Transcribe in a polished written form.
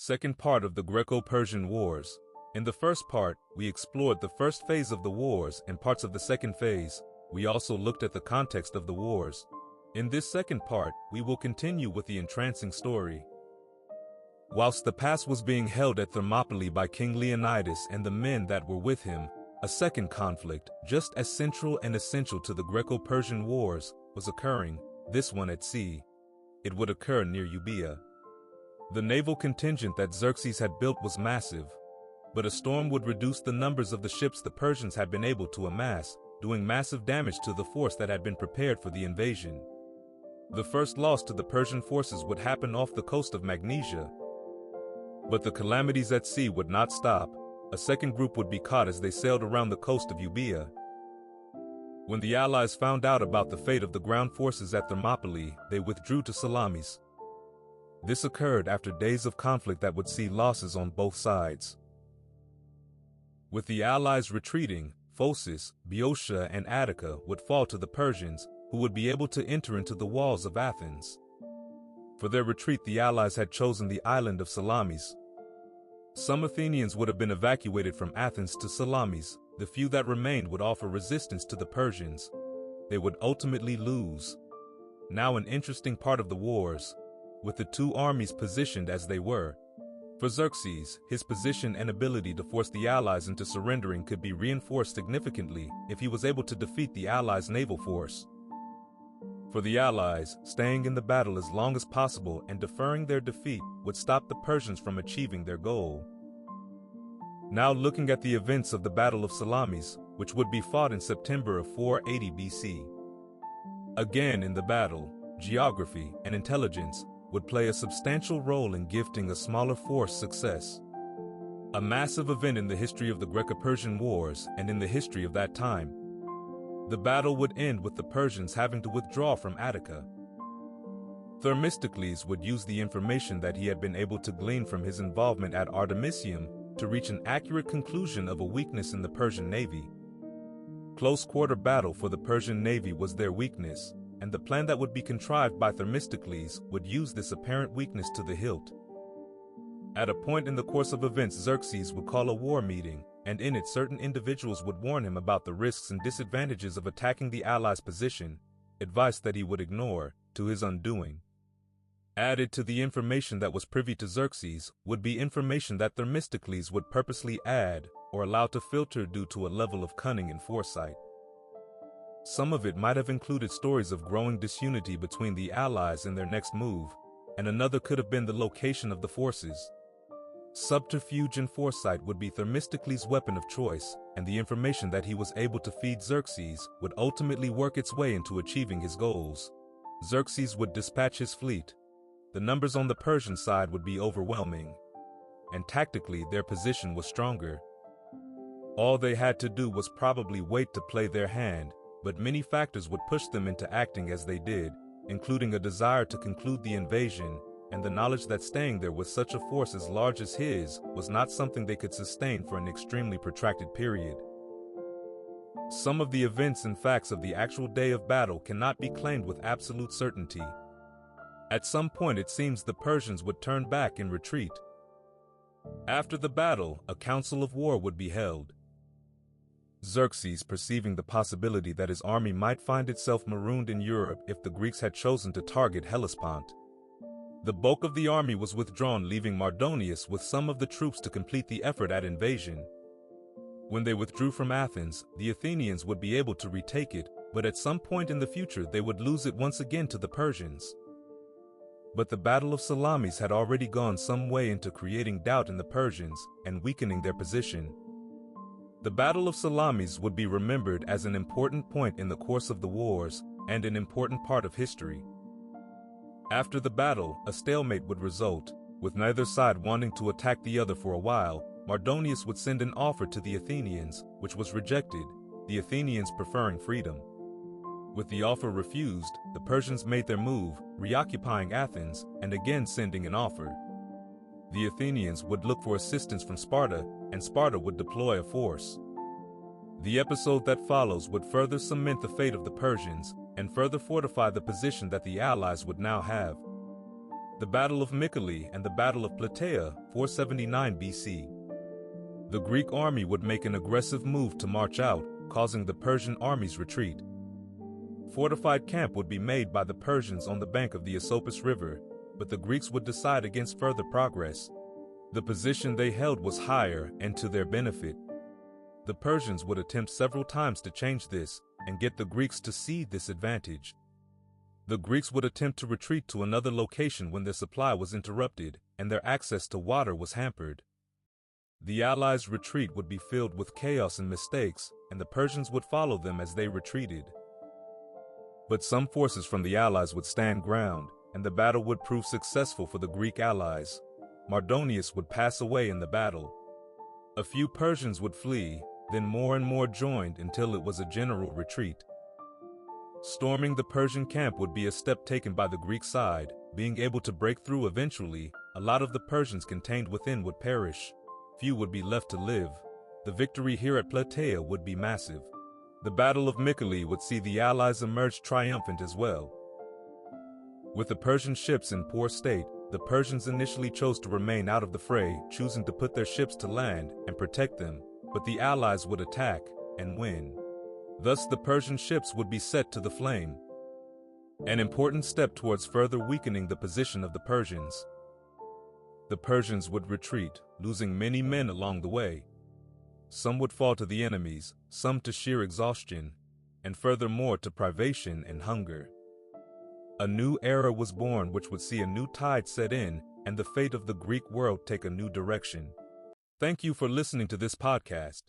Second part of the Greco-Persian Wars. In the first part, we explored the first phase of the wars and parts of the second phase. We also looked at the context of the wars. In this second part, we will continue with the entrancing story. Whilst the pass was being held at Thermopylae by King Leonidas and the men that were with him, a second conflict, just as central and essential to the Greco-Persian Wars, was occurring, this one at sea. It would occur near Euboea. The naval contingent that Xerxes had built was massive, but a storm would reduce the numbers of the ships the Persians had been able to amass, doing massive damage to the force that had been prepared for the invasion. The first loss to the Persian forces would happen off the coast of Magnesia. But the calamities at sea would not stop. A second group would be caught as they sailed around the coast of Euboea. When the Allies found out about the fate of the ground forces at Thermopylae, they withdrew to Salamis. This occurred after days of conflict that would see losses on both sides. With the Allies retreating, Phocis, Boeotia, and Attica would fall to the Persians, who would be able to enter into the walls of Athens. For their retreat, the Allies had chosen the island of Salamis. Some Athenians would have been evacuated from Athens to Salamis. The few that remained would offer resistance to the Persians. They would ultimately lose. Now an interesting part of the wars, with the two armies positioned as they were. For Xerxes, his position and ability to force the Allies into surrendering could be reinforced significantly if he was able to defeat the Allies' naval force. For the Allies, staying in the battle as long as possible and deferring their defeat would stop the Persians from achieving their goal. Now looking at the events of the Battle of Salamis, which would be fought in September of 480 BC. Again in the battle, geography and intelligence would play a substantial role in gifting a smaller force success. A massive event in the history of the Greco-Persian Wars and in the history of that time. The battle would end with the Persians having to withdraw from Attica. Themistocles would use the information that he had been able to glean from his involvement at Artemisium to reach an accurate conclusion of a weakness in the Persian navy. Close-quarter battle for the Persian navy was their weakness, and the plan that would be contrived by Themistocles would use this apparent weakness to the hilt. At a point in the course of events, Xerxes would call a war meeting, and in it certain individuals would warn him about the risks and disadvantages of attacking the Allies' position, advice that he would ignore, to his undoing. Added to the information that was privy to Xerxes would be information that Themistocles would purposely add or allow to filter due to a level of cunning and foresight. Some of it might have included stories of growing disunity between the Allies in their next move, and another could have been the location of the forces. Subterfuge and foresight would be Themistocles' weapon of choice, and the information that he was able to feed Xerxes would ultimately work its way into achieving his goals. Xerxes would dispatch his fleet. The numbers on the Persian side would be overwhelming, and tactically their position was stronger. All they had to do was probably wait to play their hand, but many factors would push them into acting as they did, including a desire to conclude the invasion, and the knowledge that staying there with such a force as large as his was not something they could sustain for an extremely protracted period. Some of the events and facts of the actual day of battle cannot be claimed with absolute certainty. At some point it seems the Persians would turn back and retreat. After the battle, a council of war would be held. Xerxes, perceiving the possibility that his army might find itself marooned in Europe if the Greeks had chosen to target Hellespont. The bulk of the army was withdrawn, leaving Mardonius with some of the troops to complete the effort at invasion. When they withdrew from Athens, the Athenians would be able to retake it, but at some point in the future they would lose it once again to the Persians. But the Battle of Salamis had already gone some way into creating doubt in the Persians and weakening their position. The Battle of Salamis would be remembered as an important point in the course of the wars and an important part of history. After the battle, a stalemate would result, with neither side wanting to attack the other for a while. Mardonius would send an offer to the Athenians, which was rejected, the Athenians preferring freedom. With the offer refused, the Persians made their move, reoccupying Athens, and again sending an offer. The Athenians would look for assistance from Sparta, and Sparta would deploy a force. The episode that follows would further cement the fate of the Persians, and further fortify the position that the Allies would now have. the Battle of Mycale and the Battle of Plataea, 479 BC. The Greek army would make an aggressive move to march out, causing the Persian army's retreat. Fortified camp would be made by the Persians on the bank of the Esopus River, but the Greeks would decide against further progress. The position they held was higher and to their benefit. The Persians would attempt several times to change this and get the Greeks to cede this advantage. The Greeks would attempt to retreat to another location when their supply was interrupted and their access to water was hampered. The Allies' retreat would be filled with chaos and mistakes, and the Persians would follow them as they retreated. But some forces from the Allies would stand ground, and the battle would prove successful for the Greek allies. Mardonius would pass away in the battle. A few Persians would flee, then more and more joined until it was a general retreat. Storming the Persian camp would be a step taken by the Greek side. Being able to break through eventually, a lot of the Persians contained within would perish. Few would be left to live. The victory here at Plataea would be massive. The Battle of Mycale would see the Allies emerge triumphant as well. With the Persian ships in poor state, the Persians initially chose to remain out of the fray, choosing to put their ships to land and protect them, but the Allies would attack and win. Thus the Persian ships would be set to the flame. An important step towards further weakening the position of the Persians. The Persians would retreat, losing many men along the way. Some would fall to the enemies, some to sheer exhaustion, and furthermore to privation and hunger. A new era was born which would see a new tide set in and the fate of the Greek world take a new direction. Thank you for listening to this podcast.